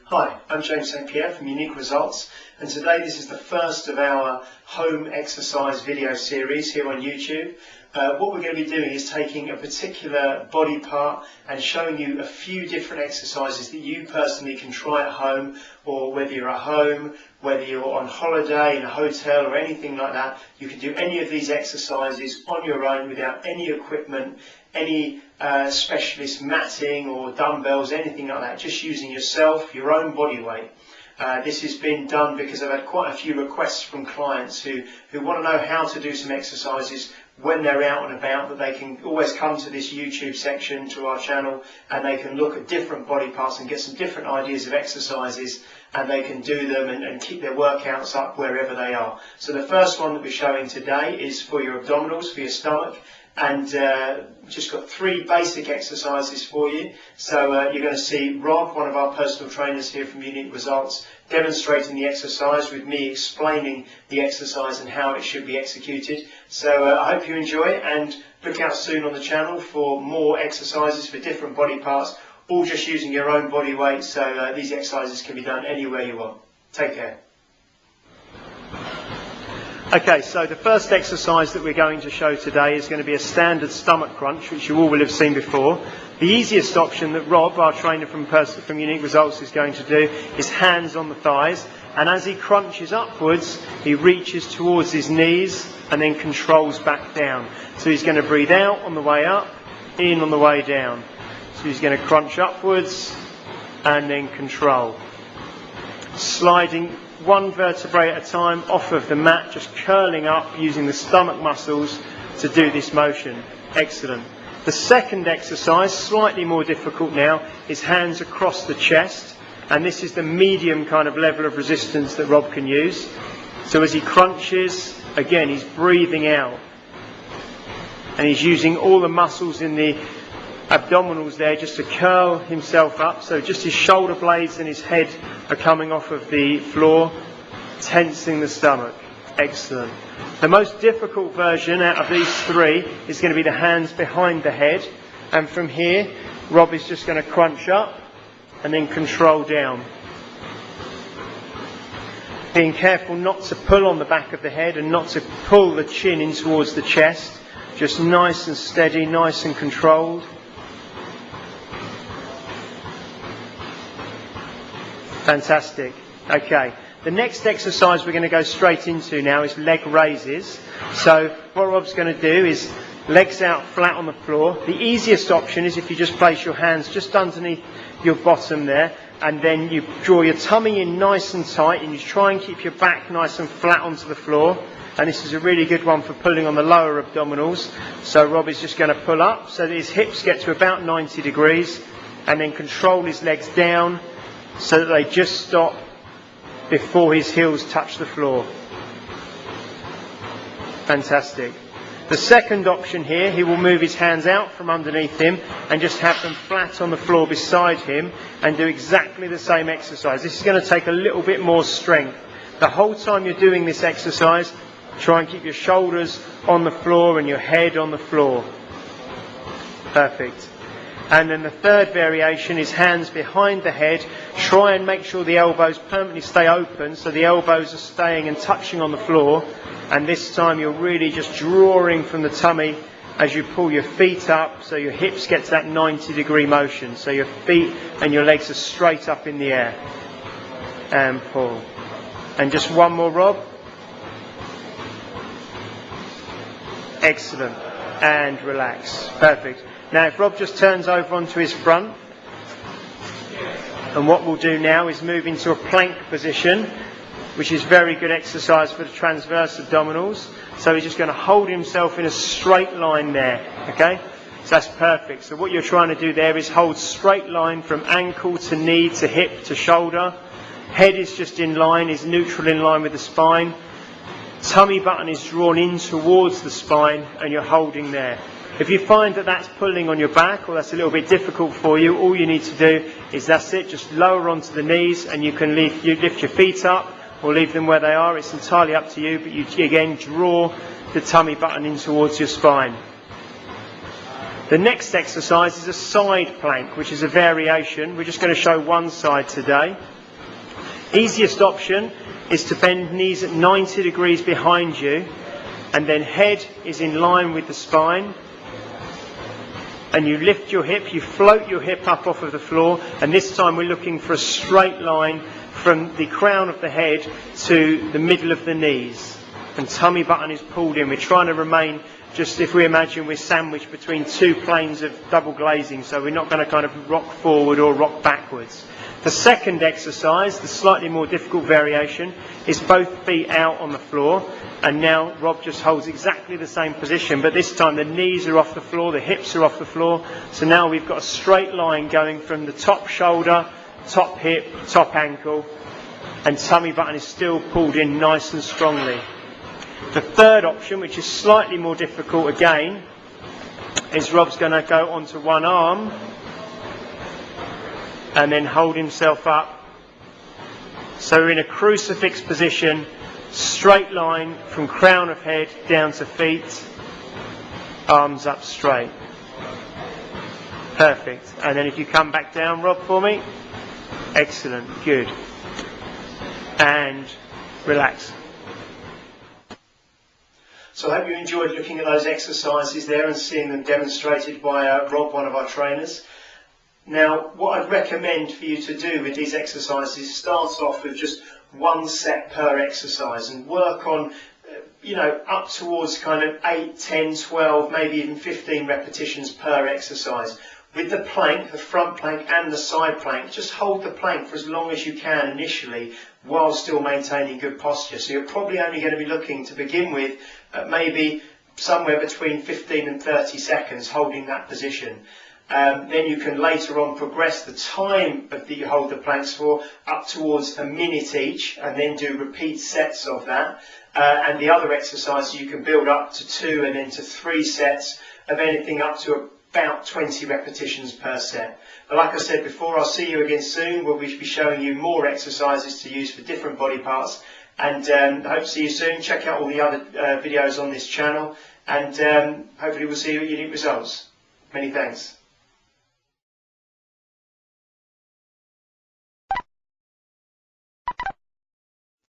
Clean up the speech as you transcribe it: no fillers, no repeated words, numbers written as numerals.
Hi, I'm James St. Pierre from Unique Results, and today this is the first of our home exercise video series here on YouTube. What we're going to be doing is taking a particular body part and showing you a few different exercises that you personally can try at home, or whether you're at home, whether you're on holiday in a hotel or anything like that, you can do any of these exercises on your own without any equipment, any specialist matting or dumbbells, anything like that, just using yourself, your own body weight. This has been done because I've had quite a few requests from clients who want to know how to do some exercises when they're out and about, that they can always come to this YouTube section, to our channel, and they can look at different body parts and get some different ideas of exercises, and they can do them and keep their workouts up wherever they are. So the first one that we're showing today is for your abdominals, for your stomach, and just got 3 basic exercises for you. So you're going to see Rob, one of our personal trainers here from Unique Results, demonstrating the exercise with me explaining the exercise and how it should be executed. So I hope you enjoy it, and look out soon on the channel for more exercises for different body parts, all just using your own body weight. So these exercises can be done anywhere you want. Take care. Okay, so the first exercise that we're going to show today is going to be a standard stomach crunch, which you all will have seen before. The easiest option that Rob, our trainer from Unique Results, is going to do is hands on the thighs, and as he crunches upwards, he reaches towards his knees and then controls back down. So he's going to breathe out on the way up, in on the way down. So he's going to crunch upwards and then control. Sliding 1 vertebrae at a time off of the mat, just curling up using the stomach muscles to do this motion. Excellent. The second exercise, slightly more difficult now, is hands across the chest, and this is the medium kind of level of resistance that Rob can use. So as he crunches, again he's breathing out, and he's using all the muscles in the abdominals there just to curl himself up, so just his shoulder blades and his head are coming off of the floor, tensing the stomach. Excellent. The most difficult version out of these 3 is going to be the hands behind the head, and from here Rob is just going to crunch up and then control down, being careful not to pull on the back of the head and not to pull the chin in towards the chest, just nice and steady, nice and controlled. Fantastic. Okay, the next exercise we're going to go straight into now is leg raises. So what Rob's going to do is legs out flat on the floor. The easiest option is if you just place your hands just underneath your bottom there, and then you draw your tummy in nice and tight, and you try and keep your back nice and flat onto the floor. And this is a really good one for pulling on the lower abdominals. So Rob is just going to pull up so that his hips get to about 90 degrees, and then control his legs down so that they just stop before his heels touch the floor. Fantastic. The second option here, he will move his hands out from underneath him and just have them flat on the floor beside him and do exactly the same exercise. This is going to take a little bit more strength. The whole time you're doing this exercise, try and keep your shoulders on the floor and your head on the floor. Perfect. And then the third variation is hands behind the head. Try and make sure the elbows permanently stay open, so the elbows are staying and touching on the floor. And this time you're really just drawing from the tummy as you pull your feet up, so your hips get to that 90-degree motion. So your feet and your legs are straight up in the air. And pull. And just one more, Rob. Excellent. And relax. Perfect. Now if Rob just turns over onto his front, and what we'll do now is move into a plank position, which is very good exercise for the transverse abdominals. So he's just going to hold himself in a straight line there, okay? So that's perfect. So what you're trying to do there is hold straight line from ankle to knee to hip to shoulder. Head is just in line, is neutral in line with the spine. Tummy button is drawn in towards the spine, and you're holding there. If you find that that's pulling on your back, or that's a little bit difficult for you, all you need to do is, that's it, just lower onto the knees, and you can lift your feet up or leave them where they are. It's entirely up to you, but you again draw the tummy button in towards your spine. The next exercise is a side plank, which is a variation. We're just going to show one side today. Easiest option is to bend knees at 90 degrees behind you, and then head is in line with the spine, and you lift your hip, you float your hip up off of the floor, and this time we're looking for a straight line from the crown of the head to the middle of the knees, and tummy button is pulled in. We're trying to remain, just if we imagine we're sandwiched between two planes of double glazing, so we're not going to kind of rock forward or rock backwards. The second exercise, the slightly more difficult variation, is both feet out on the floor, and now Rob just holds exactly the same position, but this time the knees are off the floor, the hips are off the floor, so now we've got a straight line going from the top shoulder, top hip, top ankle, and tummy button is still pulled in nice and strongly. The third option, which is slightly more difficult again, is Rob's going to go onto one arm and then hold himself up. So we're in a crucifix position, straight line from crown of head down to feet, arms up straight. Perfect. And then if you come back down, Rob, for me. Excellent. Good. And relax. So I hope you enjoyed looking at those exercises there and seeing them demonstrated by Rob, one of our trainers. Now, what I'd recommend for you to do with these exercises, start off with just one set per exercise and work on, up towards kind of 8, 10, 12, maybe even 15 repetitions per exercise. With the plank, the front plank and the side plank, just hold the plank for as long as you can initially while still maintaining good posture. So you're probably only going to be looking to begin with maybe somewhere between 15 and 30 seconds holding that position. Then you can later on progress the time that you hold the planks for up towards a minute each, and then do repeat sets of that. And the other exercises you can build up to 2 and then to 3 sets of anything up to about 20 repetitions per set. But like I said before, I'll see you again soon, where we should be showing you more exercises to use for different body parts. And I hope to see you soon. Check out all the other videos on this channel, and hopefully we'll see you at unique results. Many thanks.